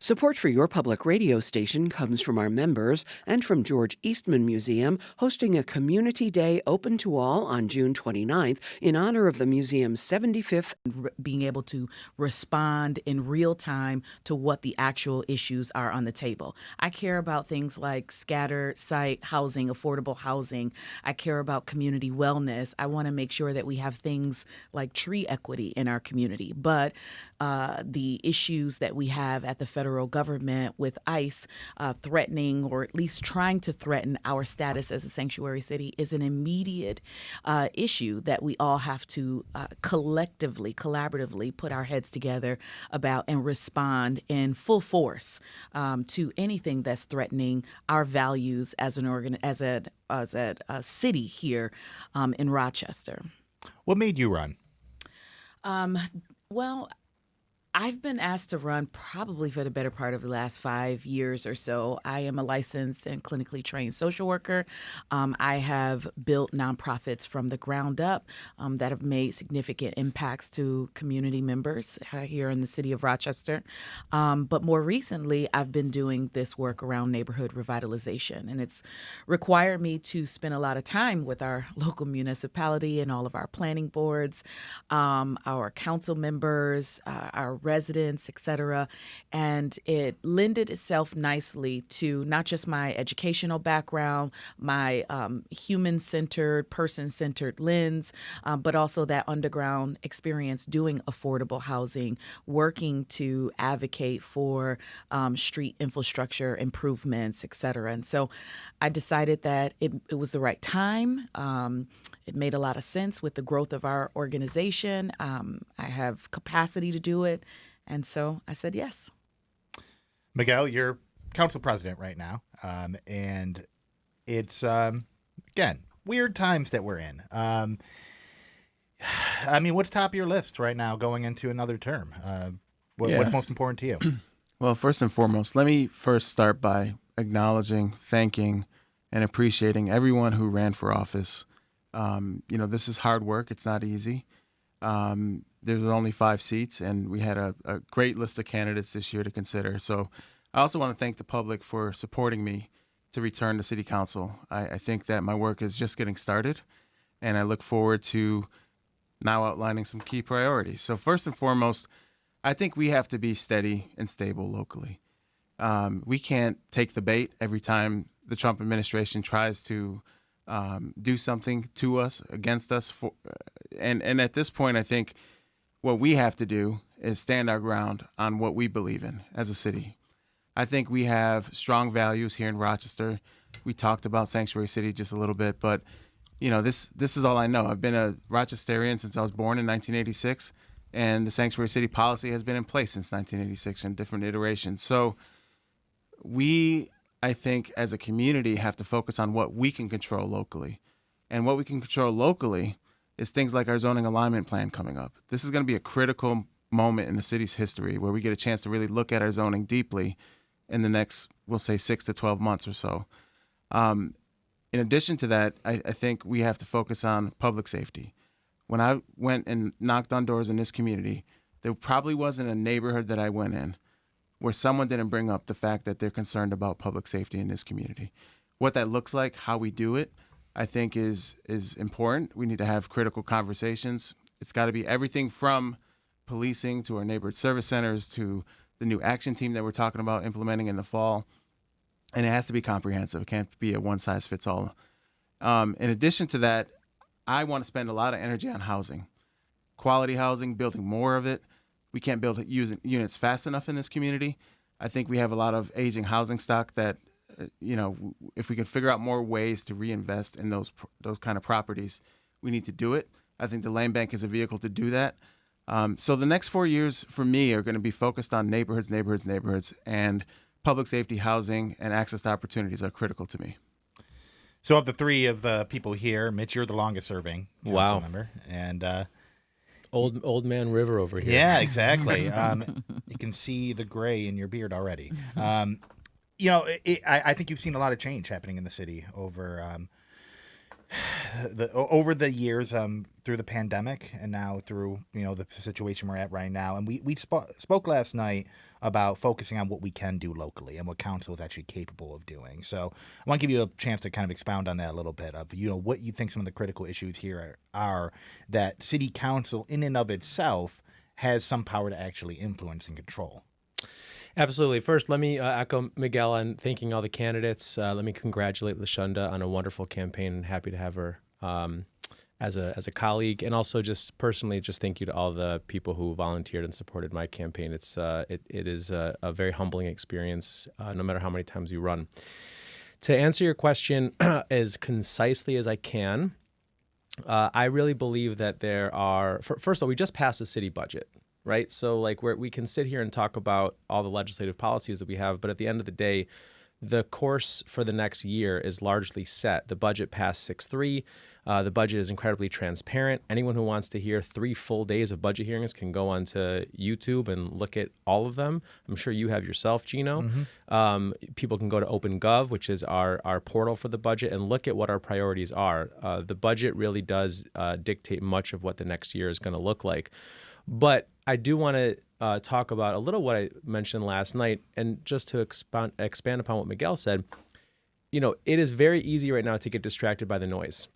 Support for your public radio station comes from our members and from George Eastman Museum hosting a Community Day open to all on June 29th in honor of the museum's 75th. Being able to respond in real time to what the actual issues are on the table. I care about things like scattered site housing, affordable housing. I care about community wellness. I want to make sure that we have things like tree equity in our community. But the issues that we have at the federal government with ICE threatening, or at least trying to threaten, our status as a sanctuary city is an immediate issue that we all have to collectively, collaboratively put our heads together about and respond in full force to anything that's threatening our values as a city here in Rochester. What made you run? Well, I've been asked to run probably for the better part of the last 5 years or so. I am a licensed and clinically trained social worker. I have built nonprofits from the ground up that have made significant impacts to community members here in the city of Rochester. But more recently, I've been doing this work around neighborhood revitalization, and it's required me to spend a lot of time with our local municipality and all of our planning boards, our council members, our residents, et cetera. And it lended itself nicely to not just my educational background, my human-centered, person-centered lens, but also that underground experience doing affordable housing, working to advocate for street infrastructure improvements, et cetera. And so I decided that it was the right time. It made a lot of sense with the growth of our organization. I have capacity to do it. And so I said yes. Miguel, you're council president right now. And it's, again, weird times that we're in. I mean, what's top of your list right now going into another term? What's most important to you? Well, first and foremost, let me first start by acknowledging, thanking, and appreciating everyone who ran for office. This is hard work. It's not easy. There's only 5 seats, and we had a great list of candidates this year to consider. So I also want to thank the public for supporting me to return to City Council. I think that my work is just getting started, and I look forward to now outlining some key priorities. So first and foremost, I think we have to be steady and stable locally. We can't take the bait every time the Trump administration tries to do something to us, against us. And at this point, I think what we have to do is stand our ground on what we believe in as a city. I think we have strong values here in Rochester. We talked about Sanctuary City just a little bit, but this is all I know. I've been a Rochesterian since I was born in 1986, and the Sanctuary City policy has been in place since 1986 in different iterations. So we, I think, as a community, have to focus on what we can control locally. And what we can control locally is things like our zoning alignment plan coming up. This is going to be a critical moment in the city's history where we get a chance to really look at our zoning deeply in the next, we'll say, 6 to 12 months or so. In addition to that, I think we have to focus on public safety. When I went and knocked on doors in this community, there probably wasn't a neighborhood that I went in where someone didn't bring up the fact that they're concerned about public safety in this community. What that looks like, how we do it, I think is important. We need to have critical conversations. It's got to be everything from policing to our neighborhood service centers to the new action team that we're talking about implementing in the fall. And it has to be comprehensive. It can't be a one-size-fits-all. In addition to that, I want to spend a lot of energy on housing, quality housing, building more of it. We can't build units fast enough in this community. I think we have a lot of aging housing stock that, if we can figure out more ways to reinvest in those kind of properties, we need to do it. I think the land bank is a vehicle to do that. So the next 4 years for me are going to be focused on neighborhoods, and public safety, housing, and access to opportunities are critical to me. So of the 3 of the people here, Mitch, you're the longest serving council member. And Old man River over here. Yeah, exactly. You can see the gray in your beard already. I think you've seen a lot of change happening in the city over the years, through the pandemic and now through the situation we're at right now. And we spoke last night about focusing on what we can do locally and what council is actually capable of doing. So I want to give you a chance to kind of expound on that a little bit of, what you think some of the critical issues here are that city council in and of itself has some power to actually influence and control. Absolutely. First, let me echo Miguel on thanking all the candidates. Let me congratulate LaShunda on a wonderful campaign, and happy to have her as a colleague, and also just personally, just thank you to all the people who volunteered and supported my campaign. It is a very humbling experience, no matter how many times you run. To answer your question as concisely as I can, I really believe that there are. First of all, we just passed a city budget, right? So like we can sit here and talk about all the legislative policies that we have, but at the end of the day, the course for the next year is largely set. The budget passed 6-3. The budget is incredibly transparent. Anyone who wants to hear 3 full days of budget hearings can go onto YouTube and look at all of them. I'm sure you have yourself, Gino. People can go to OpenGov, which is our portal for the budget, and look at what our priorities are. The budget really does dictate much of what the next year is going to look like. But I do want to talk about a little what I mentioned last night, and just to expand upon what Miguel said, it is very easy right now to get distracted by the noise.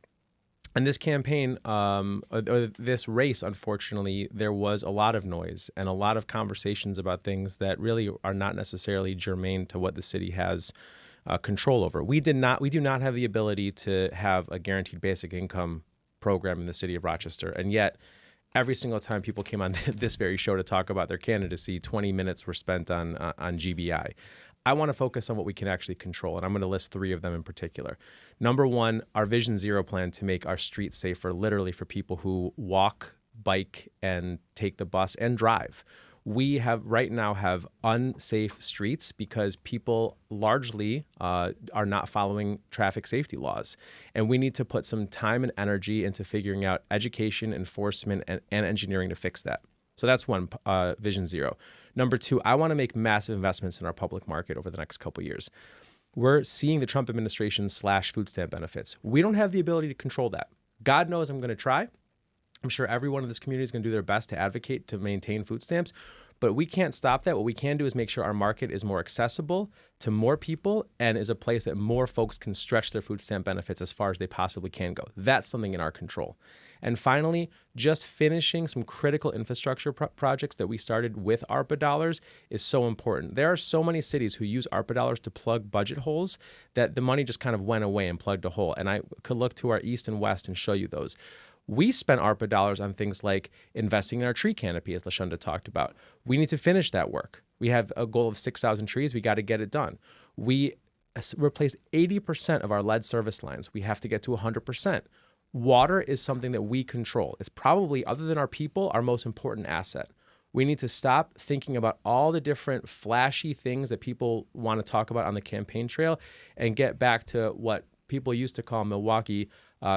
And this campaign, or this race, unfortunately, there was a lot of noise and a lot of conversations about things that really are not necessarily germane to what the city has control over. We do not have the ability to have a guaranteed basic income program in the city of Rochester, and yet every single time people came on this very show to talk about their candidacy, 20 minutes were spent on GBI. I want to focus on what we can actually control, and I'm going to list 3 of them in particular. Number 1, our Vision Zero plan to make our streets safer, literally for people who walk, bike, and take the bus and drive. We right now have unsafe streets because people largely are not following traffic safety laws. And we need to put some time and energy into figuring out education, enforcement, and engineering to fix that. So that's one, Vision Zero. Number 2, I want to make massive investments in our public market over the next couple of years. We're seeing the Trump administration slash food stamp benefits. We don't have the ability to control that. God knows I'm going to try. I'm sure everyone in this community is going to do their best to advocate to maintain food stamps, but we can't stop that. What we can do is make sure our market is more accessible to more people and is a place that more folks can stretch their food stamp benefits as far as they possibly can go. That's something in our control. And finally, just finishing some critical infrastructure projects that we started with ARPA dollars is so important. There are so many cities who use ARPA dollars to plug budget holes that the money just kind of went away and plugged a hole. And I could look to our east and west and show you those. We spent ARPA dollars on things like investing in our tree canopy, as LaShunda talked about. We need to finish that work. We have a goal of 6,000 trees. We got to get it done. We replaced 80% of our lead service lines. We have to get to 100%. Water is something that we control. It's probably, other than our people, our most important asset. We need to stop thinking about all the different flashy things that people want to talk about on the campaign trail and get back to what people used to call Milwaukee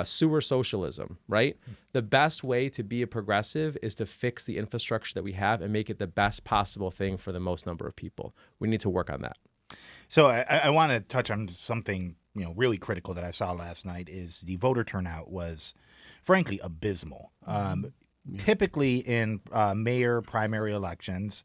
sewer socialism, right? The best way to be a progressive is to fix the infrastructure that we have and make it the best possible thing for the most number of people. We need to work on that. So I want to touch on something really critical that I saw last night is the voter turnout was, frankly, abysmal. Typically in mayor primary elections,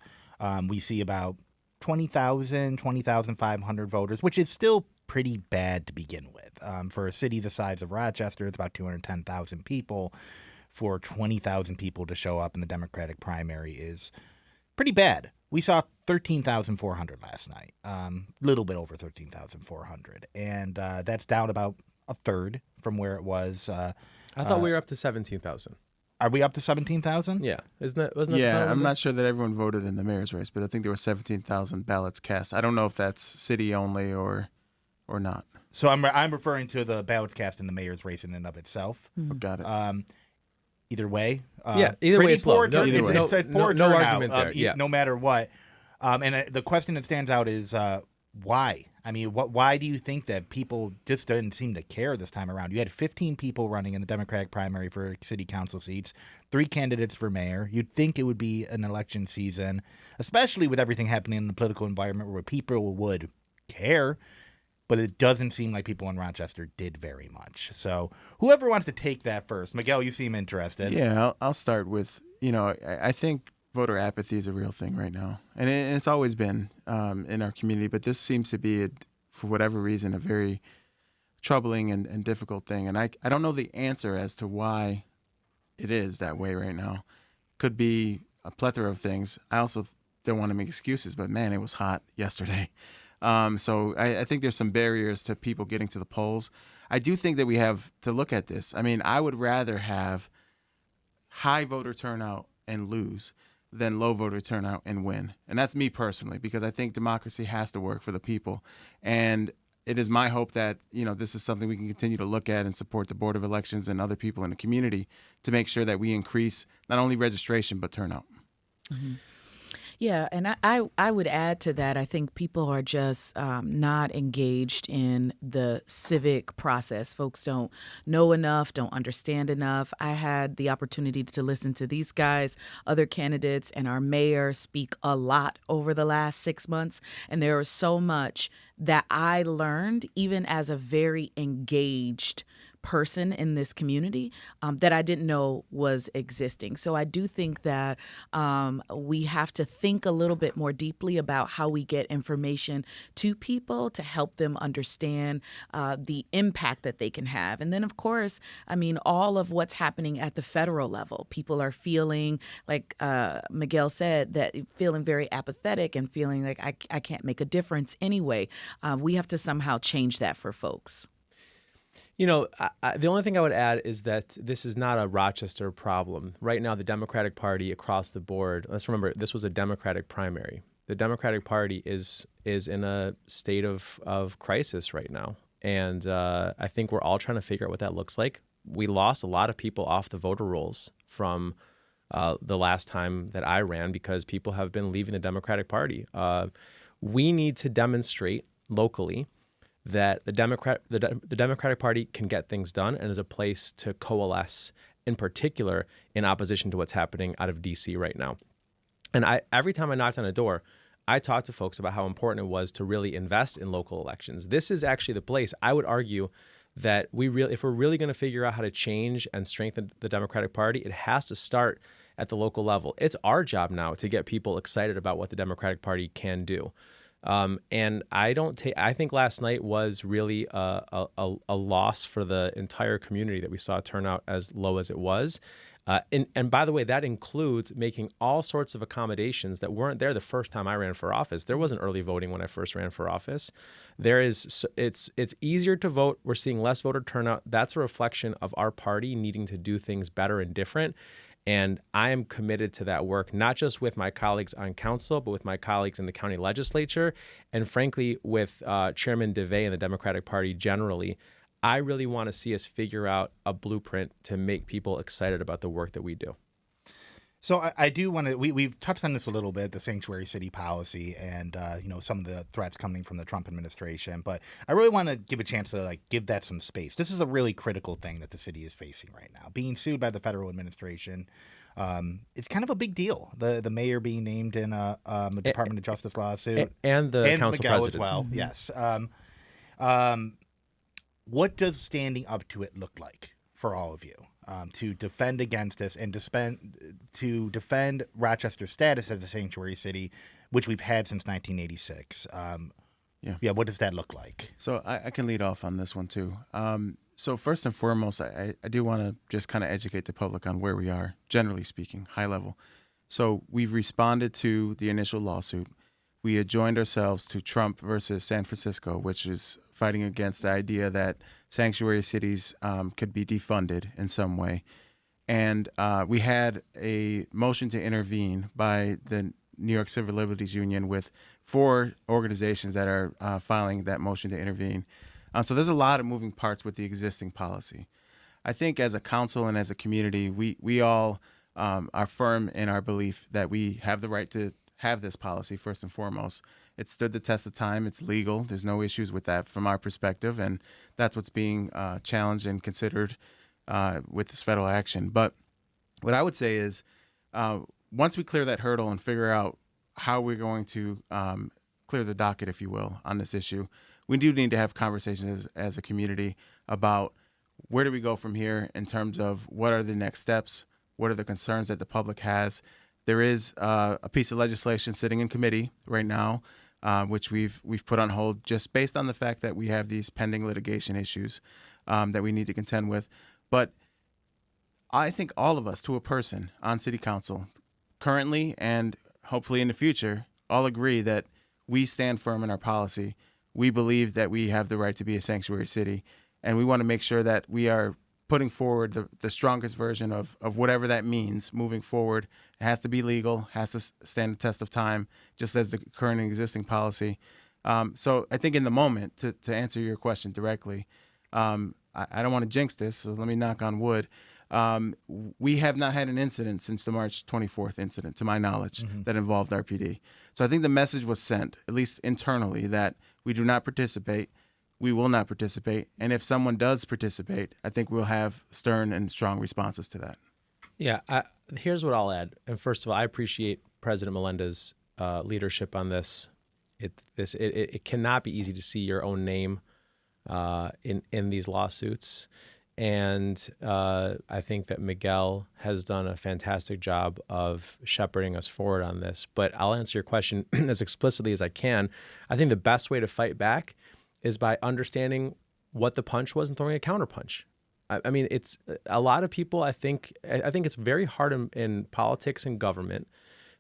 we see about 20,500 voters, which is still pretty bad to begin with. For a city the size of Rochester, it's about 210,000 people. For 20,000 people to show up in the Democratic primary is pretty bad. We saw 13,400 last night, little bit over 13,400. And that's down about a third from where it was. I thought we were up to 17,000. Are we up to 17,000? Yeah. Wasn't that Yeah, I'm not sure that everyone voted in the mayor's race, but I think there were 17,000 ballots cast. I don't know if that's city only or not. So I'm referring to the ballots cast in the mayor's race in and of itself. Got it. Either way. Either way it's low. No argument there. Yeah. No matter what. And the question that stands out is why? I mean, why do you think that people just didn't seem to care this time around? You had 15 people running in the Democratic primary for city council seats, 3 candidates for mayor. You'd think it would be an election season, especially with everything happening in the political environment where people would care. But it doesn't seem like people in Rochester did very much. So whoever wants to take that first. Miguel, you seem interested. Yeah, I'll start with, I think voter apathy is a real thing right now, and it's always been in our community. But this seems to be, for whatever reason, a very troubling and difficult thing. And I don't know the answer as to why it is that way right now. Could be a plethora of things. I also don't want to make excuses, but man, it was hot yesterday. So I think there's some barriers to people getting to the polls. I do think that we have to look at this. I mean, I would rather have high voter turnout and lose than low voter turnout and win. And that's me personally, because I think democracy has to work for the people. And it is my hope that, this is something we can continue to look at and support the Board of Elections and other people in the community to make sure that we increase not only registration, but turnout. Mm-hmm. Yeah, and I would add to that, I think people are just not engaged in the civic process. Folks don't know enough, don't understand enough. I had the opportunity to listen to these guys, other candidates, and our mayor speak a lot over the last 6 months. And there was so much that I learned, even as a very engaged person in this community, that I didn't know was existing. So I do think that we have to think a little bit more deeply about how we get information to people to help them understand the impact that they can have. And then, of course, I mean, all of what's happening at the federal level. People are feeling, like Miguel said, that feeling very apathetic and feeling like I can't make a difference anyway. We have to somehow change that for folks. The only thing I would add is that this is not a Rochester problem. Right now, the Democratic Party across the board, let's remember, this was a Democratic primary. The Democratic Party is in a state of crisis right now. And I think we're all trying to figure out what that looks like. We lost a lot of people off the voter rolls from the last time that I ran because people have been leaving the Democratic Party. We need to demonstrate locally that the Democratic Party can get things done and is a place to coalesce, in particular in opposition to what's happening out of D.C. right now. And every time I knocked on a door, I talked to folks about how important it was to really invest in local elections. This is actually the place, I would argue, that if we're really going to figure out how to change and strengthen the Democratic Party, it has to start at the local level. It's our job now to get people excited about what the Democratic Party can do. And I think last night was really a loss for the entire community that we saw turn out as low as it was. And by the way, that includes making all sorts of accommodations that weren't there the first time I ran for office. There wasn't early voting when I first ran for office. It's easier to vote. We're seeing less voter turnout. That's a reflection of our party needing to do things better and different. And I am committed to that work, not just with my colleagues on council, but with my colleagues in the county legislature, and frankly, with Chairman DeVay and the Democratic Party generally. I really want to see us figure out a blueprint to make people excited about the work that we do. So I do want to. We've touched on this a little bit, the sanctuary city policy, and some of the threats coming from the Trump administration. But I really want to give a chance to give that some space. This is a really critical thing that the city is facing right now. Being sued by the federal administration, it's kind of a big deal. The mayor being named in a Department of Justice lawsuit, and the council Miguel president as well. Mm-hmm. Yes. What does standing up to it look like for all of you? To defend against this and to defend Rochester's status as a sanctuary city, which we've had since 1986. What does that look like? So I can lead off on this one too. So first and foremost, I do want to just kind of educate the public on where we are, generally speaking, high level. So we've responded to the initial lawsuit. We adjoined ourselves to Trump versus San Francisco, which is fighting against the idea that sanctuary cities could be defunded in some way. And we had a motion to intervene by the New York Civil Liberties Union with 4 organizations that are filing that motion to intervene. So there's a lot of moving parts with the existing policy. I think as a council and as a community, we all are firm in our belief that we have the right to have this policy first and foremost. It stood the test of time. It's legal. There's no issues with that from our perspective, and that's what's being challenged and considered with this federal action. But what I would say is once we clear that hurdle and figure out how we're going to clear the docket, if you will, on this issue, we do need to have conversations as a community about where do we go from here in terms of what are the next steps, what are the concerns that the public has, There is a piece of legislation sitting in committee right now, which we've put on hold just based on the fact that we have these pending litigation issues that we need to contend with. But I think all of us, to a person on City Council, currently and hopefully in the future, all agree that we stand firm in our policy. We believe that we have the right to be a sanctuary city, and we want to make sure that we are putting forward the strongest version of whatever that means moving forward. It has to be legal, has to stand the test of time, just as the current and existing policy. So I think in the moment, to answer your question directly, I don't want to jinx this, so let me knock on wood. We have not had an incident since the March 24th incident, to my knowledge, that involved RPD. So I think the message was sent, at least internally, that we do not participate, we will not participate, and if someone does participate, I think we'll have stern and strong responses to that. Yeah, here's what I'll add. And first of all, I appreciate President Melenda's leadership on this. It cannot be easy to see your own name in these lawsuits. And I think that Miguel has done a fantastic job of shepherding us forward on this. But I'll answer your question as explicitly as I can. I think the best way to fight back is by understanding what the punch was and throwing a counterpunch. I mean, it's a lot of people. I think it's very hard in politics and government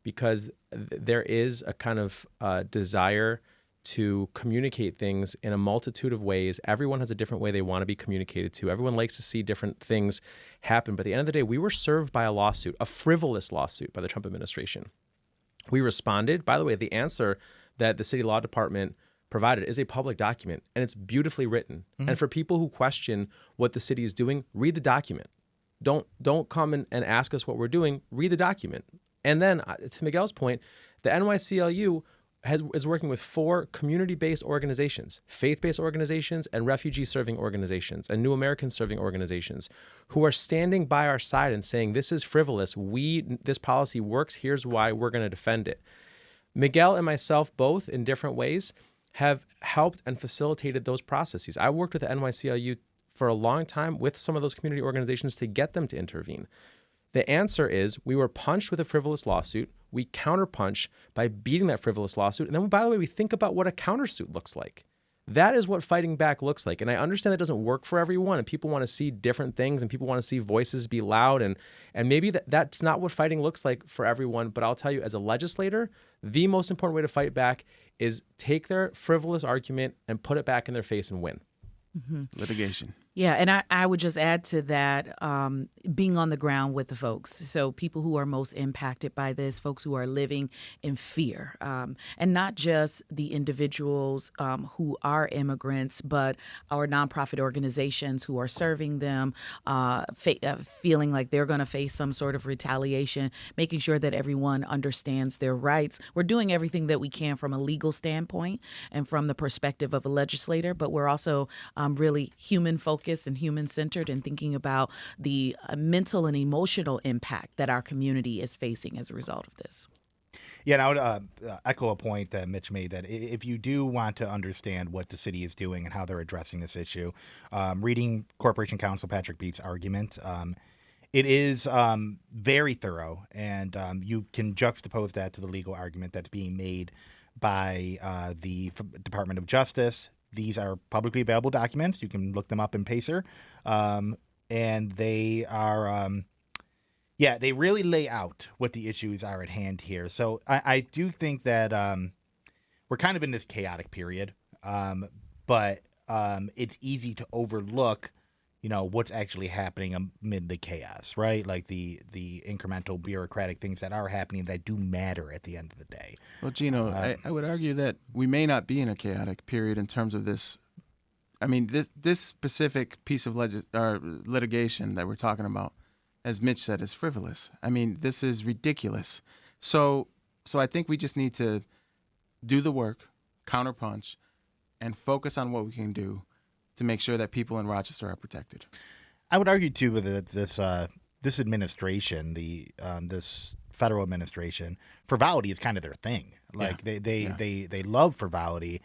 because there is a kind of desire to communicate things in a multitude of ways. Everyone has a different way they want to be communicated to. Everyone likes to see different things happen. But at the end of the day, we were served by a lawsuit, a frivolous lawsuit by the Trump administration. We responded. By the way, the answer that the city law department provided is a public document, and it's beautifully written. And for people who question what the city is doing, read the document. Don't come and ask us what we're doing. Read the document. And then, to Miguel's point, the NYCLU is working with 4 community-based organizations, faith-based organizations, and refugee-serving organizations, and New American-serving organizations, who are standing by our side and saying, this is frivolous. This policy works. Here's why we're going to defend it. Miguel and myself, both in different ways, have helped and facilitated those processes. I worked with the NYCLU for a long time with some of those community organizations to get them to intervene. The answer is we were punched with a frivolous lawsuit. We counterpunch by beating that frivolous lawsuit. And then, by the way, we think about what a countersuit looks like. That is what fighting back looks like. And I understand that doesn't work for everyone, and people want to see different things, and people want to see voices be loud. And maybe that's not what fighting looks like for everyone. But I'll tell you, as a legislator, the most important way to fight back is take their frivolous argument and put it back in their face and win. Litigation. Yeah, and I would just add to that, being on the ground with the folks. So people who are most impacted by this, folks who are living in fear, and not just the individuals who are immigrants, but our nonprofit organizations who are serving them, feeling like they're going to face some sort of retaliation, making sure that everyone understands their rights. We're doing everything that we can from a legal standpoint and from the perspective of a legislator, but we're also really human-focused and human-centered and thinking about the mental and emotional impact that our community is facing as a result of this. Yeah, and I would echo a point that Mitch made, that if you do want to understand what the city is doing and how they're addressing this issue, reading Corporation Counsel Patrick Beef's argument, it is very thorough, and you can juxtapose that to the legal argument that's being made by the Department of Justice. These are publicly available documents. You can look them up in Pacer. And they are, they really lay out what the issues are at hand here. So I do think that we're kind of in this chaotic period, but it's easy to overlook, what's actually happening amid the chaos, right? Like the incremental bureaucratic things that are happening that do matter at the end of the day. Well, Gino, I would argue that we may not be in a chaotic period in terms of this. I mean, this specific piece of litigation that we're talking about, as Mitch said, is frivolous. I mean, this is ridiculous. So I think we just need to do the work, counterpunch, and focus on what we can do to make sure that people in Rochester are protected. I would argue too with this administration, this federal administration, frivolity is kind of their thing. Like they love frivolity.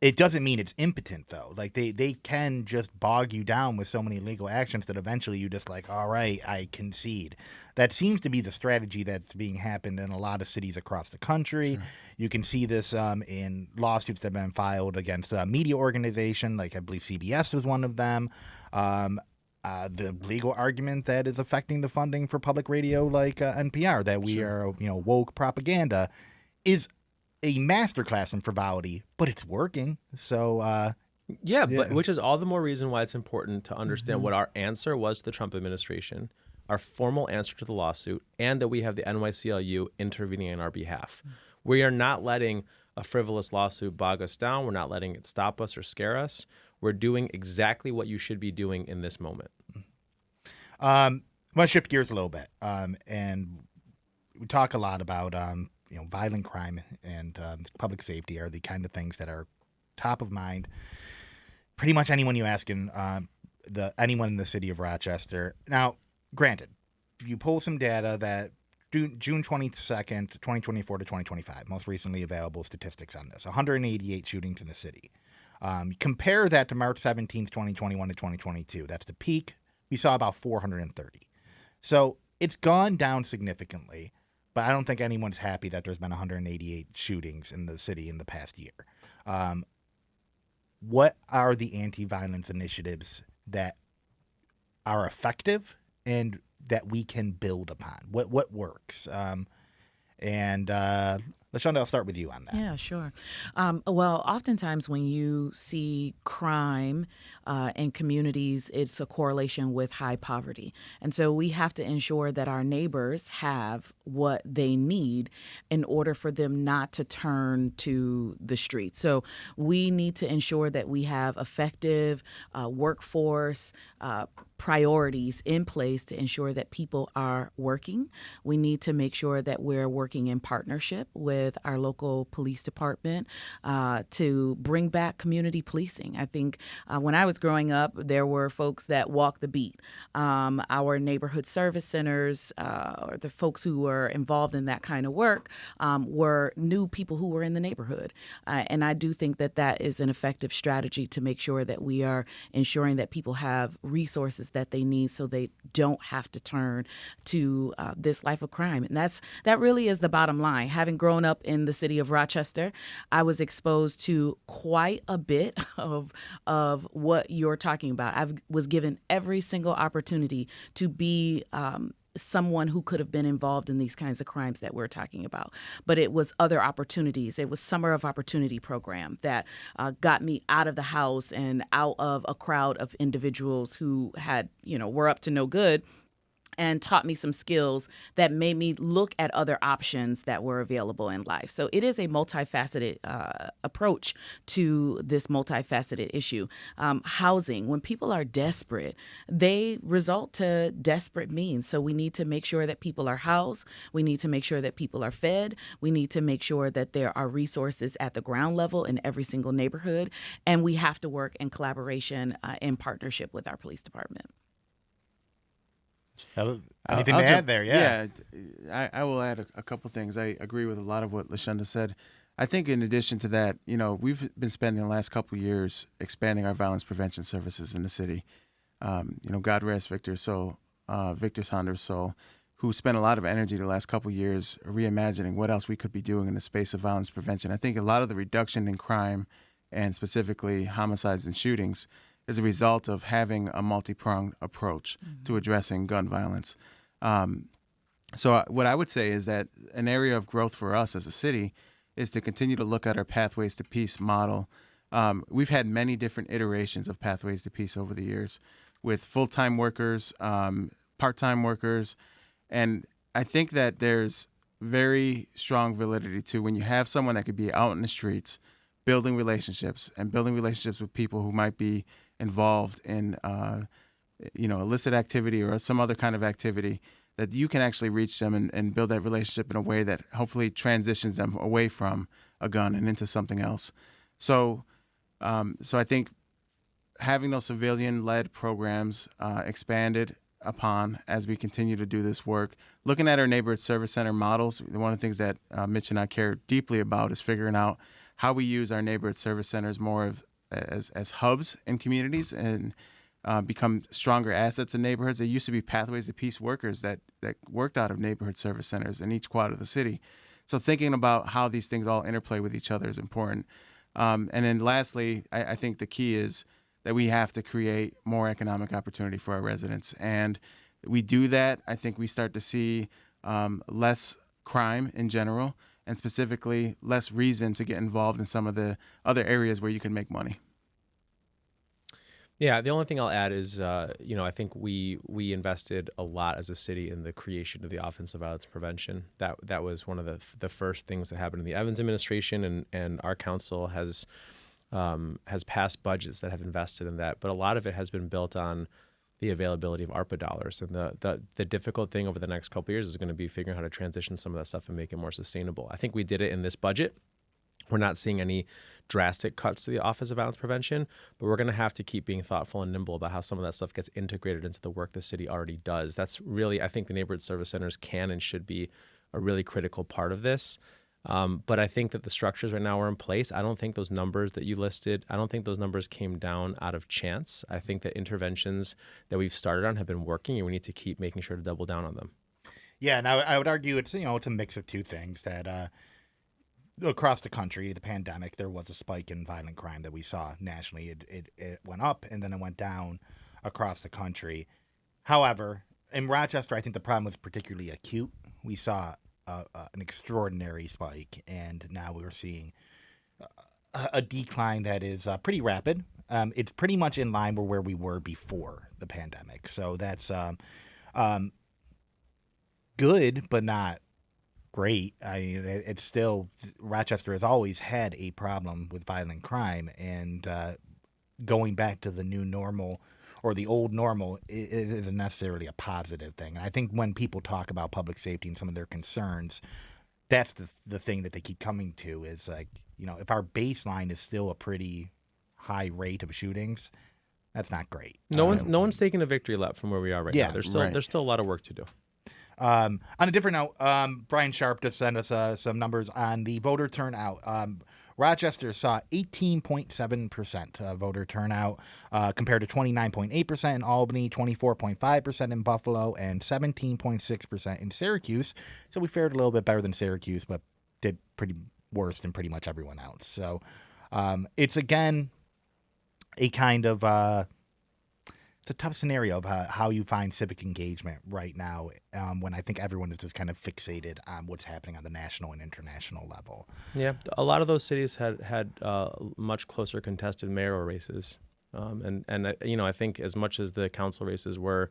It doesn't mean it's impotent, though. Like, they can just bog you down with so many legal actions that eventually you just like, all right, I concede. That seems to be the strategy that's being happened in a lot of cities across the country. Sure. You can see this in lawsuits that have been filed against a media organization, like I believe CBS was one of them. The legal argument that is affecting the funding for public radio like NPR, that we are, woke propaganda, is a masterclass in frivolity, but it's working. So, yeah, but which is all the more reason why it's important to understand what our answer was to the Trump administration, our formal answer to the lawsuit, and that we have the NYCLU intervening on our behalf. We are not letting a frivolous lawsuit bog us down. We're not letting it stop us or scare us. We're doing exactly what you should be doing in this moment. I'm going to shift gears a little bit, and we talk a lot about violent crime and public safety are the kind of things that are top of mind. Pretty much anyone you ask in anyone in the city of Rochester. Now, granted, you pull some data that June 22nd, 2024 to 2025, most recently available statistics on this, 188 shootings in the city. Compare that to March 17th, 2021 to 2022. That's the peak. We saw about 430. So it's gone down significantly. But I don't think anyone's happy that there's been 188 shootings in the city in the past year. What are the anti-violence initiatives that are effective and that we can build upon? What works? LaShonda, I'll start with you on that. Yeah, sure. Well, oftentimes when you see crime in communities, it's a correlation with high poverty. And so we have to ensure that our neighbors have what they need in order for them not to turn to the streets. So we need to ensure that we have effective workforce priorities in place to ensure that people are working. We need to make sure that we're working in partnership with our local police department to bring back community policing. I think when I was growing up, there were folks that walked the beat. Our neighborhood service centers, or the folks who were involved in that kind of work, were new people who were in the neighborhood. And I do think that that is an effective strategy to make sure that we are ensuring that people have resources that they need so they don't have to turn to this life of crime. And that really is the bottom line. Having grown up in the city of Rochester, I was exposed to quite a bit of what you're talking about. I was given every single opportunity to be someone who could have been involved in these kinds of crimes that we're talking about. But it was other opportunities. It was Summer of Opportunity program that got me out of the house and out of a crowd of individuals who were up to no good, and taught me some skills that made me look at other options that were available in life. So it is a multifaceted approach to this multifaceted issue. Housing, when people are desperate, they result to desperate means. So we need to make sure that people are housed. We need to make sure that people are fed. We need to make sure that there are resources at the ground level in every single neighborhood. And we have to work in collaboration, in partnership with our police department. Anything to add there? Yeah. I will add a couple things. I agree with a lot of what LaShonda said. I think in addition to that, we've been spending the last couple of years expanding our violence prevention services in the city. God rest Victor Saunders Soul, who spent a lot of energy the last couple of years reimagining what else we could be doing in the space of violence prevention. I think a lot of the reduction in crime and specifically homicides and shootings is a result of having a multi-pronged approach to addressing gun violence. So what I would say is that an area of growth for us as a city is to continue to look at our Pathways to Peace model. We've had many different iterations of Pathways to Peace over the years with full-time workers, part-time workers, and I think that there's very strong validity to when you have someone that could be out in the streets building relationships with people who might be involved in illicit activity or some other kind of activity, that you can actually reach them and build that relationship in a way that hopefully transitions them away from a gun and into something else. So I think having those civilian-led programs expanded upon as we continue to do this work, looking at our neighborhood service center models, one of the things that Mitch and I care deeply about is figuring out how we use our neighborhood service centers more as hubs in communities and become stronger assets in neighborhoods. There used to be Pathways to Peace workers that worked out of neighborhood service centers in each quad of the city. So thinking about how these things all interplay with each other is important. And then lastly, I think the key is that we have to create more economic opportunity for our residents. And we do that, I think we start to see less crime in general, and specifically less reason to get involved in some of the other areas where you can make money. Yeah, the only thing I'll add is, I think we invested a lot as a city in the creation of the Office of Violence Prevention. That was one of the first things that happened in the Evans administration, and our council has passed budgets that have invested in that. But a lot of it has been built on the availability of ARPA dollars, and the difficult thing over the next couple of years is going to be figuring out how to transition some of that stuff and make it more sustainable. I think we did it in this budget. We're not seeing any drastic cuts to the Office of Violence Prevention, but we're going to have to keep being thoughtful and nimble about how some of that stuff gets integrated into the work the city already does. That's really, I think the neighborhood service centers can and should be a really critical part of this. But I think that the structures right now are in place. I don't think those numbers that you listed, I don't think those numbers came down out of chance. I think that interventions that we've started on have been working, and we need to keep making sure to double down on them. Yeah, and I would argue it's a mix of two things that across the country, the pandemic, there was a spike in violent crime that we saw nationally. It went up and then it went down across the country. However, in Rochester, I think the problem was particularly acute. We saw an extraordinary spike, and now we're seeing a decline that is pretty rapid. It's pretty much in line with where we were before the pandemic. So that's good, but not great. It's still, Rochester has always had a problem with violent crime, and going back to the new normal or the old normal isn't necessarily a positive thing. And I think when people talk about public safety and some of their concerns, that's the thing that they keep coming to is like, if our baseline is still a pretty high rate of shootings, that's not great. No one's taking a victory lap from where we are right now. There's still a lot of work to do. On a different note, Brian Sharp just sent us some numbers on the voter turnout. Rochester saw 18.7% voter turnout compared to 29.8% in Albany, 24.5% in Buffalo, and 17.6% in Syracuse. So we fared a little bit better than Syracuse, but did pretty worse than pretty much everyone else. So it's, again, a kind of it's a tough scenario of how you find civic engagement right now when I think everyone is just kind of fixated on what's happening on the national and international level. Yeah, a lot of those cities had much closer contested mayoral races, and I think as much as the council races were,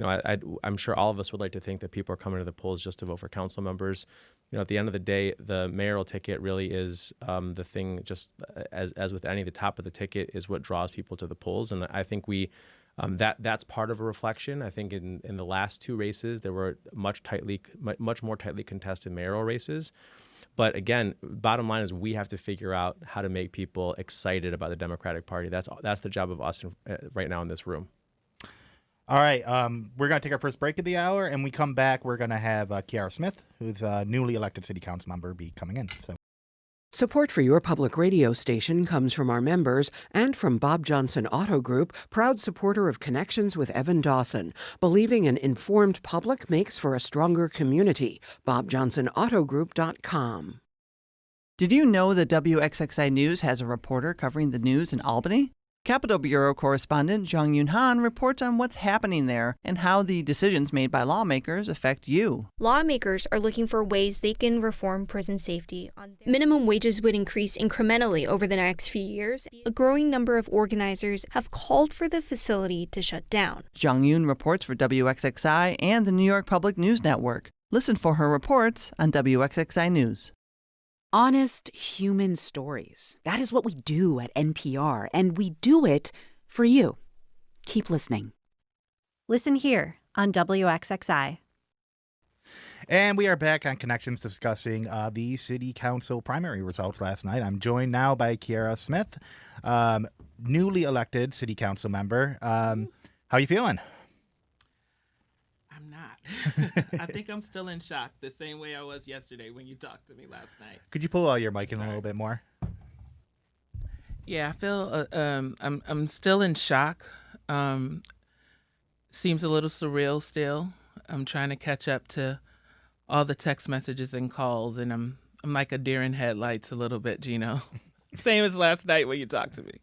I'm sure all of us would like to think that people are coming to the polls just to vote for council members. At the end of the day, the mayoral ticket really is the thing. Just as with any, the top of the ticket is what draws people to the polls, and I think that's part of a reflection. I think in the last two races, there were much more tightly contested mayoral races. But again, bottom line is we have to figure out how to make people excited about the Democratic Party. That's the job of us right now in this room. All right, we're going to take our first break of the hour, and we come back, we're going to have Kiara Smith, who's a newly elected city council member, be coming in. So. Support for your public radio station comes from our members and from Bob Johnson Auto Group, proud supporter of Connections with Evan Dawson. Believing an informed public makes for a stronger community. BobJohnsonAutoGroup.com. Did you know that WXXI News has a reporter covering the news in Albany? Capitol Bureau correspondent Jung Yoon Han reports on what's happening there and how the decisions made by lawmakers affect you. Lawmakers are looking for ways they can reform prison safety. Minimum wages would increase incrementally over the next few years. A growing number of organizers have called for the facility to shut down. Jung Yoon reports for WXXI and the New York Public News Network. Listen for her reports on WXXI News. Honest human stories. That is what we do at NPR, and we do it for you. Keep listening. Listen here on WXXI. And we are back on Connections discussing the city council primary results last night. I'm joined now by Kiara Smith, newly elected city council member. How are you feeling? I'm not. I think I'm still in shock, the same way I was yesterday when you talked to me last night. Could you pull your mic in a little bit more? Yeah, I feel I'm still in shock. Um, Seems a little surreal still. I'm trying to catch up to all the text messages and calls, and I'm like a deer in headlights a little bit, Gino. Same as last night when you talked to me.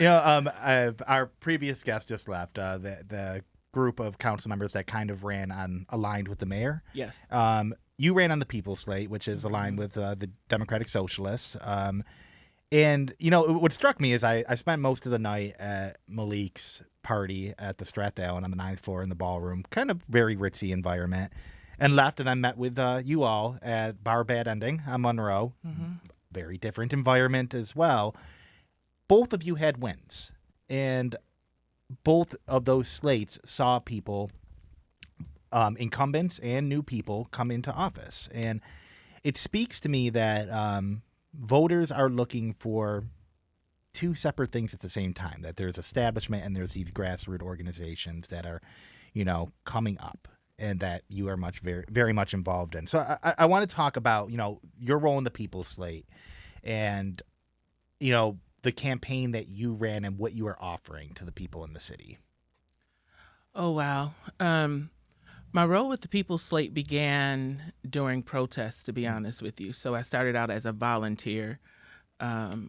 Our previous guest just left. The group of council members that kind of ran on aligned with the mayor. Yes. You ran on the People's Slate, which is aligned with the Democratic Socialists. And, what struck me is I spent most of the night at Malik's party at the Strathdale on the 9th floor in the ballroom, kind of very ritzy environment, and left and then met with you all at Bar Bad Ending on Monroe. Mm-hmm. Very different environment as well. Both of you had wins, and both of those slates saw people, incumbents and new people, come into office. And it speaks to me that voters are looking for two separate things at the same time, that there's establishment and there's these grassroots organizations that are, coming up and that you are very, very much involved in. So I want to talk about, your role in the People's Slate and, the campaign that you ran and what you are offering to the people in the city. Oh, wow. My role with the People's Slate began during protests, to be honest with you. So I started out as a volunteer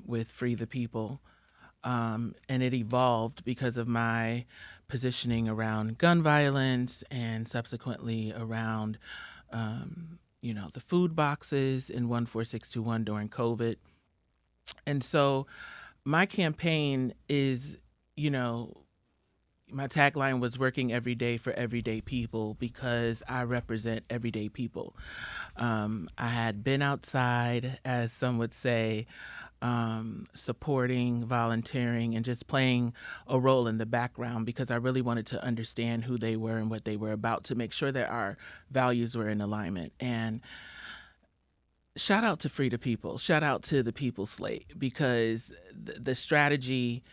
with Free the People, and it evolved because of my positioning around gun violence and subsequently around, the food boxes in 14621 during COVID. And so my campaign is, my tagline was working every day for everyday people because I represent everyday people. I had been outside, as some would say, supporting, volunteering, and just playing a role in the background because I really wanted to understand who they were and what they were about to make sure that our values were in alignment. And shout out to Free the People, shout out to the People's Slate, because the strategy,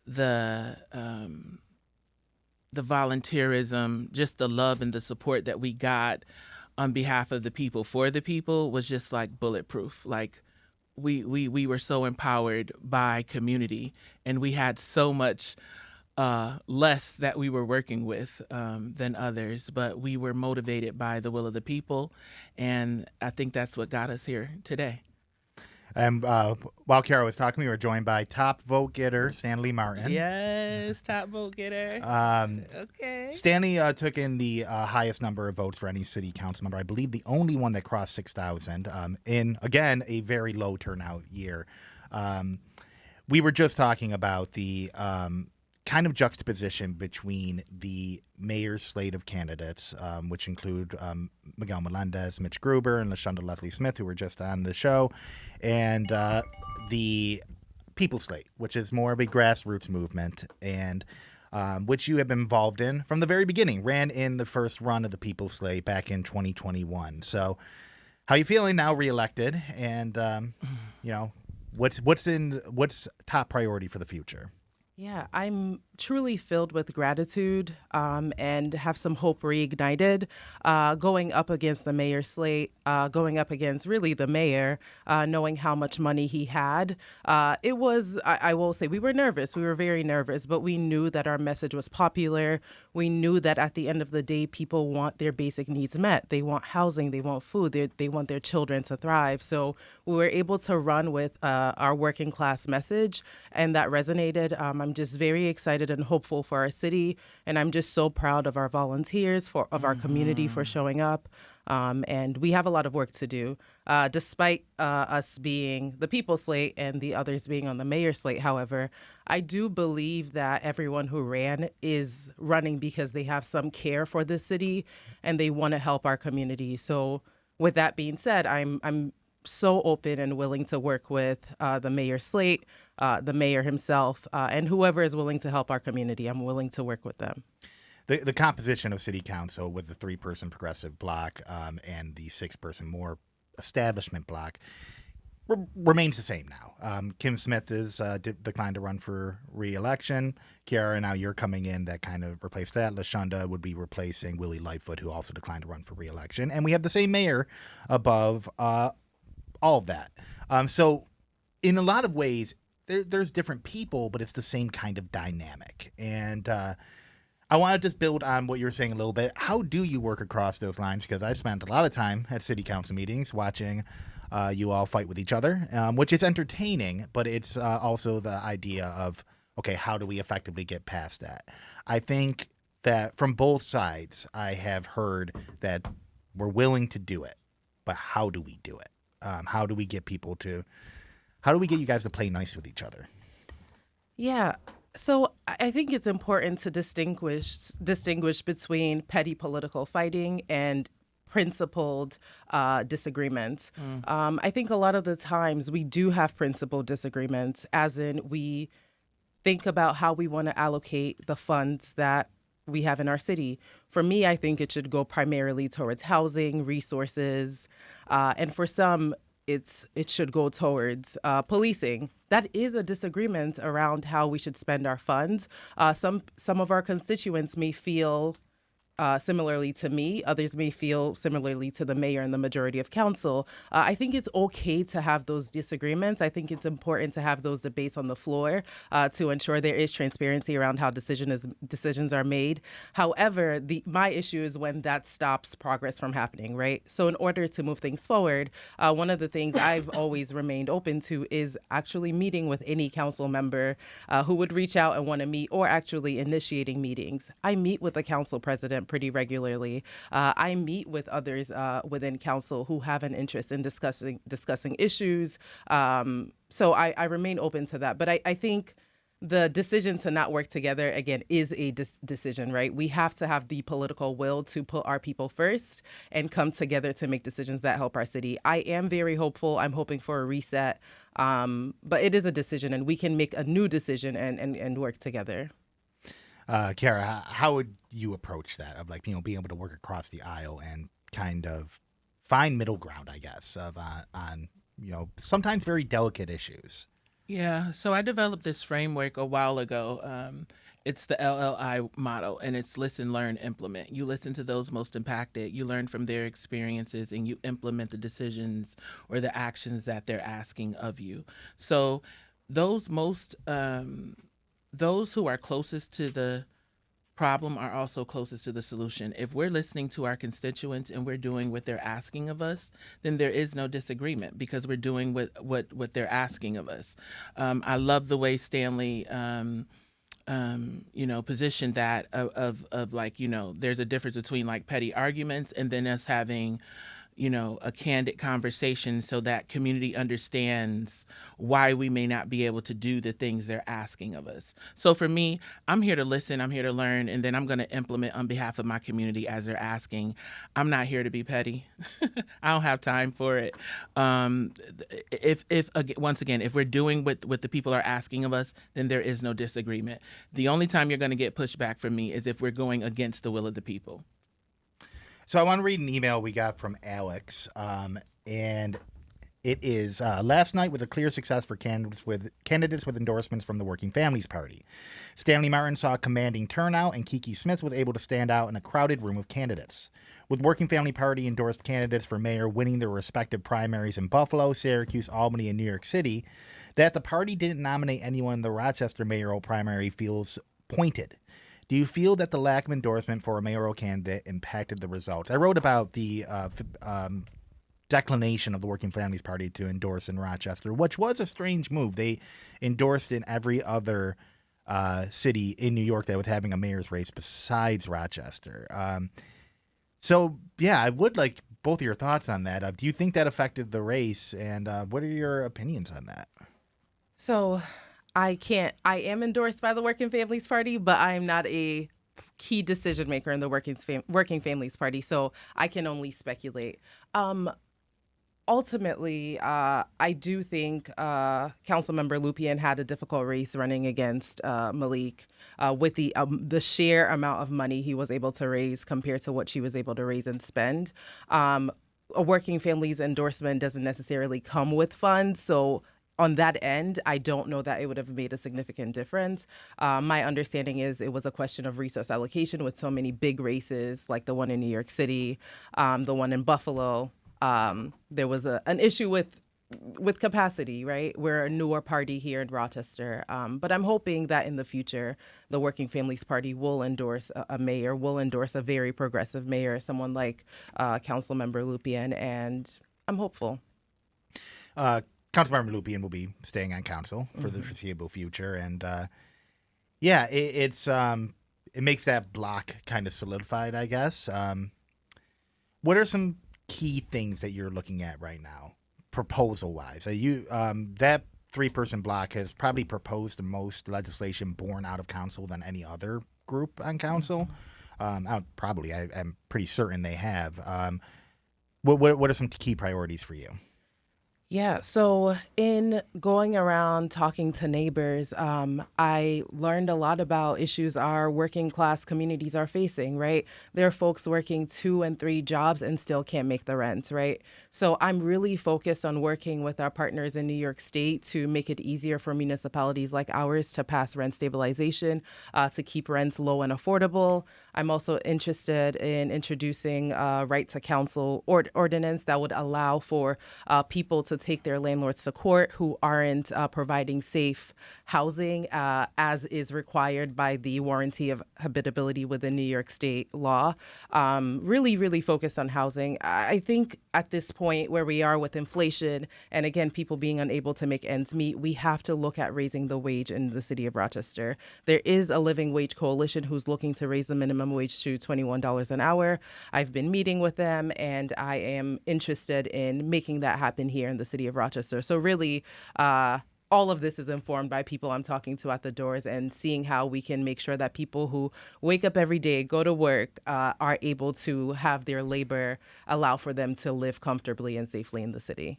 the volunteerism, just the love and the support that we got on behalf of the people for the people was just like bulletproof. Like we were so empowered by community, and we had so much less that we were working with than others, but we were motivated by the will of the people, and I think that's what got us here today. And while Kara was talking, we were joined by top vote getter Stanley Martin. Yes, top vote getter. Okay. Stanley took in the highest number of votes for any city council member. I believe the only one that crossed 6,000 in, again, a very low turnout year. We were just talking about the kind of juxtaposition between the mayor's slate of candidates, which include Miguel Melendez, Mitch Gruber, and LaShonda Leslie Smith, who were just on the show, and the People's Slate, which is more of a grassroots movement, and which you have been involved in from the very beginning, ran in the first run of the People's Slate back in 2021. So how are you feeling now reelected, and what's top priority for the future? Yeah, I'm truly filled with gratitude and have some hope reignited going up against the mayor's slate, going up against really the mayor, knowing how much money he had. It was, I will say, we were nervous. We were very nervous, but we knew that our message was popular. We knew that at the end of the day, people want their basic needs met. They want housing, they want food, they want their children to thrive. So we were able to run with our working class message, and that resonated. I'm just very excited and hopeful for our city, and I'm just so proud of our volunteers, of our community for showing up. And we have a lot of work to do, despite us being the People's Slate and the others being on the mayor's slate. However, I do believe that everyone who ran is running because they have some care for the city and they want to help our community. So with that being said, I'm so open and willing to work with the mayor's slate, the mayor himself, and whoever is willing to help our community. I'm willing to work with them. The composition of city council with the 3-person progressive bloc and the 6-person more establishment bloc remains the same now. Kim Smith is declined to run for re-election. Kiara, now you're coming in that kind of replaced that. LaShonda would be replacing Willie Lightfoot, who also declined to run for re-election. And we have the same mayor above all of that. So in a lot of ways, there's different people, but it's the same kind of dynamic. And I want to just build on what you're saying a little bit. How do you work across those lines? Because I've spent a lot of time at city council meetings watching you all fight with each other, which is entertaining, but it's also the idea of, okay, how do we effectively get past that? I think that from both sides, I have heard that we're willing to do it, but how do we do it? How do we get you guys to play nice with each other? Yeah. So I think it's important to distinguish between petty political fighting and principled disagreements. I think a lot of the times we do have principled disagreements, as in we think about how we want to allocate the funds that we have in our city. For me, I think it should go primarily towards housing, resources, and for some, it should go towards policing. That is a disagreement around how we should spend our funds. Some of our constituents may feel similarly to me. Others may feel similarly to the mayor and the majority of council. I think it's okay to have those disagreements. I think it's important to have those debates on the floor to ensure there is transparency around how decisions are made. However, my issue is when that stops progress from happening, right? So in order to move things forward, one of the things I've always remained open to is actually meeting with any council member who would reach out and want to meet, or actually initiating meetings. I meet with the council president pretty regularly. I meet with others within council who have an interest in discussing issues. So I remain open to that. But I think the decision to not work together, again, is a decision, right? We have to have the political will to put our people first and come together to make decisions that help our city. I am very hopeful. I'm hoping for a reset. But it is a decision, and we can make a new decision and work together. Kara, how would you approach that of being able to work across the aisle and kind of find middle ground, I guess, of on sometimes very delicate issues? Yeah, so I developed this framework a while ago. It's the LLI model, and it's listen, learn, implement. You listen to those most impacted, you learn from their experiences, and you implement the decisions or the actions that they're asking of you. So those who are closest to the problem are also closest to the solution. If we're listening to our constituents and we're doing what they're asking of us, then there is no disagreement because we're doing what they're asking of us. I love the way Stanley positioned that there's a difference between petty arguments and then us having a candid conversation so that community understands why we may not be able to do the things they're asking of us. So for me, I'm here to listen, I'm here to learn, and then I'm going to implement on behalf of my community as they're asking. I'm not here to be petty. I don't have time for it. If we're doing what the people are asking of us, then there is no disagreement. The only time you're going to get pushback from me is if we're going against the will of the people. So I want to read an email we got from Alex, and it is last night was a clear success for candidates with endorsements from the Working Families Party. Stanley Martin saw a commanding turnout, and Kiki Smith was able to stand out in a crowded room of candidates. With Working Family Party endorsed candidates for mayor winning their respective primaries in Buffalo, Syracuse, Albany, and New York City, that the party didn't nominate anyone in the Rochester mayoral primary feels pointed. Do you feel that the lack of endorsement for a mayoral candidate impacted the results? I wrote about the declination of the Working Families Party to endorse in Rochester, which was a strange move. They endorsed in every other city in New York that was having a mayor's race besides Rochester. I would like both of your thoughts on that. Do you think that affected the race, and what are your opinions on that? So I am endorsed by the Working Families Party, but I am not a key decision maker in the Working Families Party, so I can only speculate. Ultimately, I do think Councilmember Lupien had a difficult race running against Malik with the sheer amount of money he was able to raise compared to what she was able to raise and spend. A Working Families endorsement doesn't necessarily come with funds, so on that end, I don't know that it would have made a significant difference. My understanding is it was a question of resource allocation with so many big races like the one in New York City, the one in Buffalo. There was an issue with with capacity, right? We're a newer party here in Rochester, but I'm hoping that in the future, the Working Families Party will endorse a mayor, will endorse a very progressive mayor, someone like Councilmember Lupien, and I'm hopeful. Councilmember Lupien will be staying on council for the foreseeable future, and yeah, it makes that block kind of solidified, I guess. What are some key things that you're looking at right now, proposal-wise? That 3-person block has probably proposed the most legislation born out of council than any other group on council. I'm pretty certain they have. What are some key priorities for you? Yeah, so in going around talking to neighbors, I learned a lot about issues our working class communities are facing, right? There are folks working 2 and 3 jobs and still can't make the rent, right? So I'm really focused on working with our partners in New York State to make it easier for municipalities like ours to pass rent stabilization, to keep rents low and affordable. I'm also interested in introducing a right to counsel ordinance that would allow for people to take their landlords to court who aren't providing safe housing as is required by the warranty of habitability within New York State law. Really, really focused on housing. I think at this point where we are with inflation and again, people being unable to make ends meet, we have to look at raising the wage in the city of Rochester. There is a Living Wage Coalition who's looking to raise the minimum wage to $21 an hour. I've been meeting with them and I am interested in making that happen here in the city of Rochester. So really, all of this is informed by people I'm talking to at the doors and seeing how we can make sure that people who wake up every day, go to work, are able to have their labor allow for them to live comfortably and safely in the city.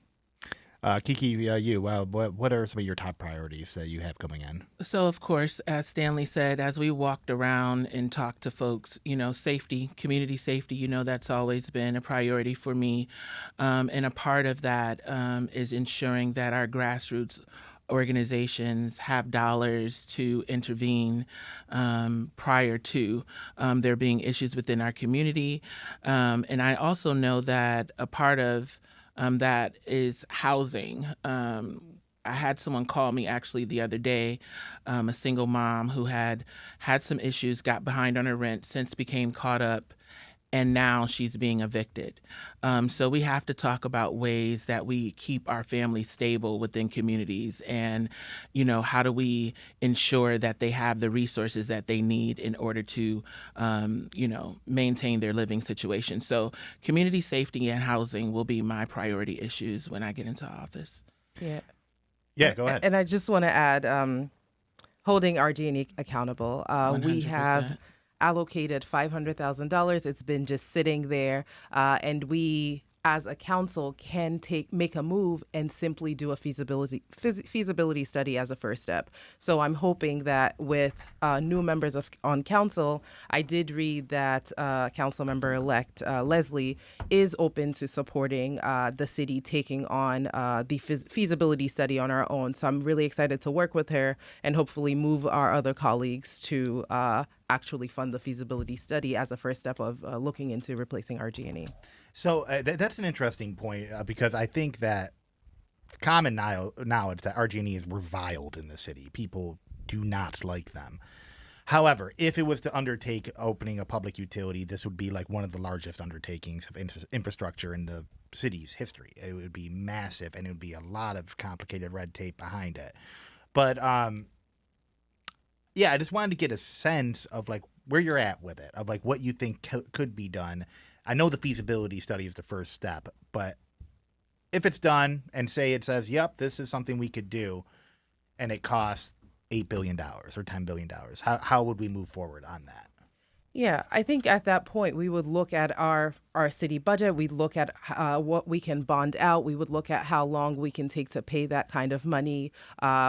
Kiki, what are some of your top priorities that you have coming in? So, of course, as Stanley said, as we walked around and talked to folks, safety, community safety, that's always been a priority for me. And a part of that is ensuring that our grassroots organizations have dollars to intervene prior to there being issues within our community. And I also know that a part of that is housing. I had someone call me actually the other day, a single mom who had some issues, got behind on her rent, since became caught up, and now she's being evicted. So we have to talk about ways that we keep our families stable within communities and, how do we ensure that they have the resources that they need in order to, maintain their living situation. So community safety and housing will be my priority issues when I get into office. Yeah, go ahead. And I just want to add, holding RG&E accountable. We 100%. have allocated $500,000. It's been just sitting there, and we, as a council, can make a move and simply do a feasibility study as a first step. So I'm hoping that with new members on council, I did read that Councilmember-elect Leslie is open to supporting the city taking on the feasibility study on our own. So I'm really excited to work with her and hopefully move our other colleagues to actually fund the feasibility study as a first step of looking into replacing RG&E. So that's an interesting point because I think that common knowledge that RG&E is reviled in the city. People do not like them. However, if it was to undertake opening a public utility, this would be like one of the largest undertakings of infrastructure in the city's history. It would be massive, and it would be a lot of complicated red tape behind it. But yeah, I just wanted to get a sense of like where you're at with it, of like what you think could be done. I know the feasibility study is the first step, but if it's done and say it says, yep, this is something we could do, and it costs $8 billion or $10 billion, how would we move forward on that? Yeah, I think at that point we would look at our city budget. We'd look at what we can bond out. We would look at how long we can take to pay that kind of money.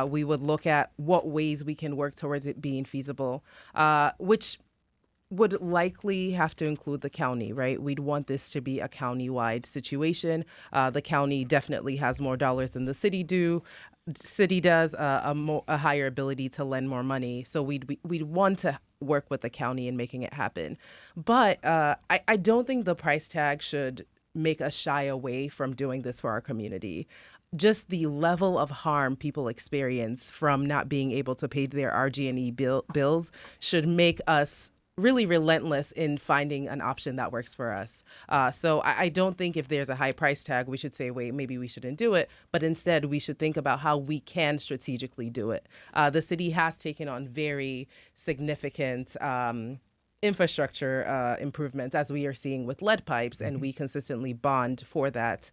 We would look at what ways we can work towards it being feasible, which would likely have to include the county, right? We'd want this to be a county-wide situation. The county definitely has more dollars than the city does, a higher ability to lend more money. So we'd want to work with the county in making it happen. But I don't think the price tag should make us shy away from doing this for our community. just the level of harm people experience from not being able to pay their RG&E bills should make us really relentless in finding an option that works for us. So I don't think if there's a high price tag, we should say, wait, maybe we shouldn't do it. But instead, we should think about how we can strategically do it. The city has taken on very significant infrastructure improvements, as we are seeing with lead pipes, and we consistently bond for that.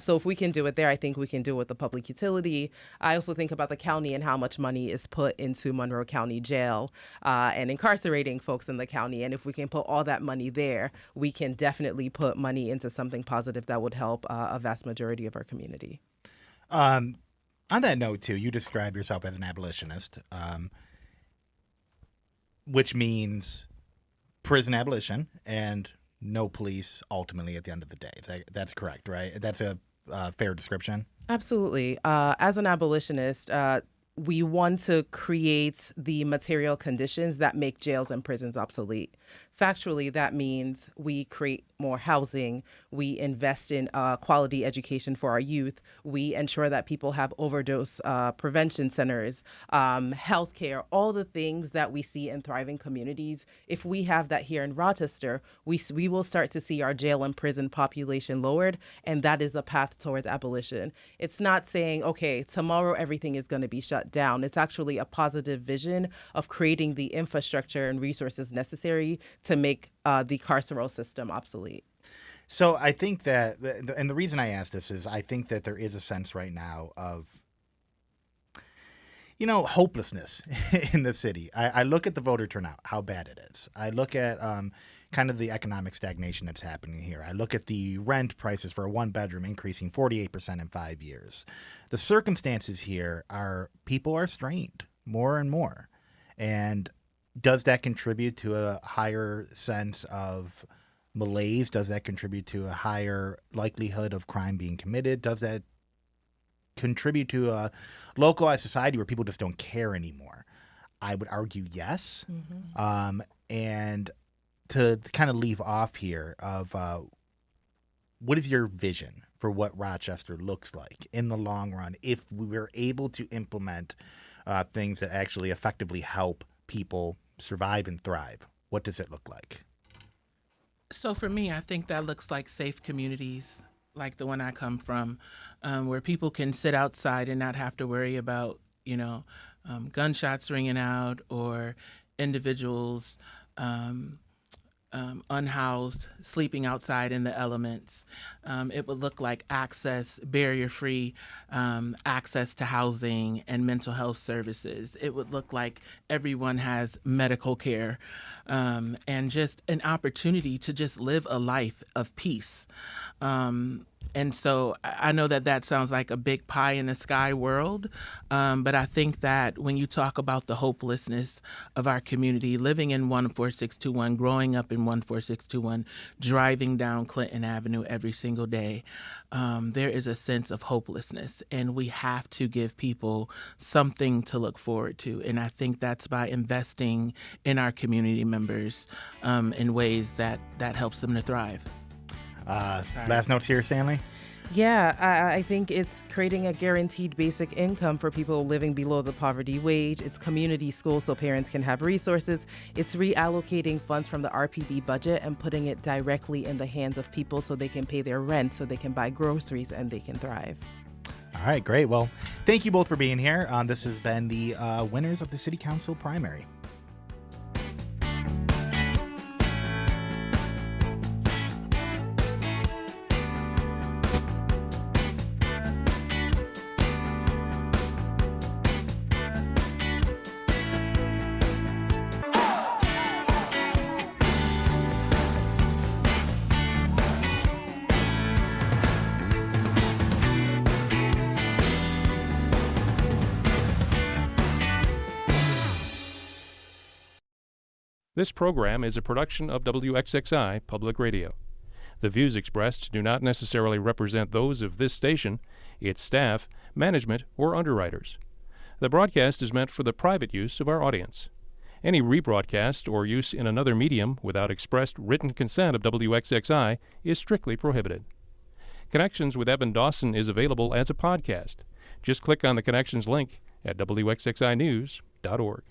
So if we can do it there, I think we can do it with the public utility. I also think about the county and how much money is put into Monroe County Jail and incarcerating folks in the county. And if we can put all that money there, we can definitely put money into something positive that would help a vast majority of our community. On that note, too, you describe yourself as an abolitionist, which means prison abolition and no police ultimately at the end of the day. That's correct, right? That's a fair description? Absolutely. As an abolitionist, we want to create the material conditions that make jails and prisons obsolete. Factually, that means we create more housing, we invest in quality education for our youth, we ensure that people have overdose prevention centers, healthcare, all the things that we see in thriving communities. If we have that here in Rochester, we will start to see our jail and prison population lowered, and that is a path towards abolition. It's not saying, okay, tomorrow everything is going to be shut down. It's actually a positive vision of creating the infrastructure and resources necessary to make the carceral system obsolete. So I think that, and the reason I ask this is I think that there is a sense right now of, hopelessness in the city. I look at the voter turnout, how bad it is. I look at kind of the economic stagnation that's happening here. I look at the rent prices for a one-bedroom increasing 48% in 5 years. The circumstances here are people are strained more and more. And does that contribute to a higher sense of malaise? Does that contribute to a higher likelihood of crime being committed? Does that contribute to a localized society where people just don't care anymore? I would argue yes. And to kind of leave off here of what is your vision for what Rochester looks like in the long run if we were able to implement things that actually effectively help people survive and thrive? What does it look like? So for me, I think that looks like safe communities like the one I come from, where people can sit outside and not have to worry about, gunshots ringing out or individuals unhoused, sleeping outside in the elements. It would look like access, barrier-free access to housing and mental health services. It would look like everyone has medical care and just an opportunity to just live a life of peace. And so I know that sounds like a big pie in the sky world, but I think that when you talk about the hopelessness of our community, living in 14621, growing up in 14621, driving down Clinton Avenue every single day, there is a sense of hopelessness, and we have to give people something to look forward to. And I think that's by investing in our community members in ways that helps them to thrive. Last notes here, Stanley? Yeah, I think it's creating a guaranteed basic income for people living below the poverty wage. It's community schools so parents can have resources. It's reallocating funds from the RPD budget and putting it directly in the hands of people so they can pay their rent, so they can buy groceries, and they can thrive. All right, great. Well, thank you both for being here. This has been the winners of the City Council primary. This program is a production of WXXI Public Radio. The views expressed do not necessarily represent those of this station, its staff, management, or underwriters. The broadcast is meant for the private use of our audience. Any rebroadcast or use in another medium without expressed written consent of WXXI is strictly prohibited. Connections with Evan Dawson is available as a podcast. Just click on the Connections link at WXXInews.org.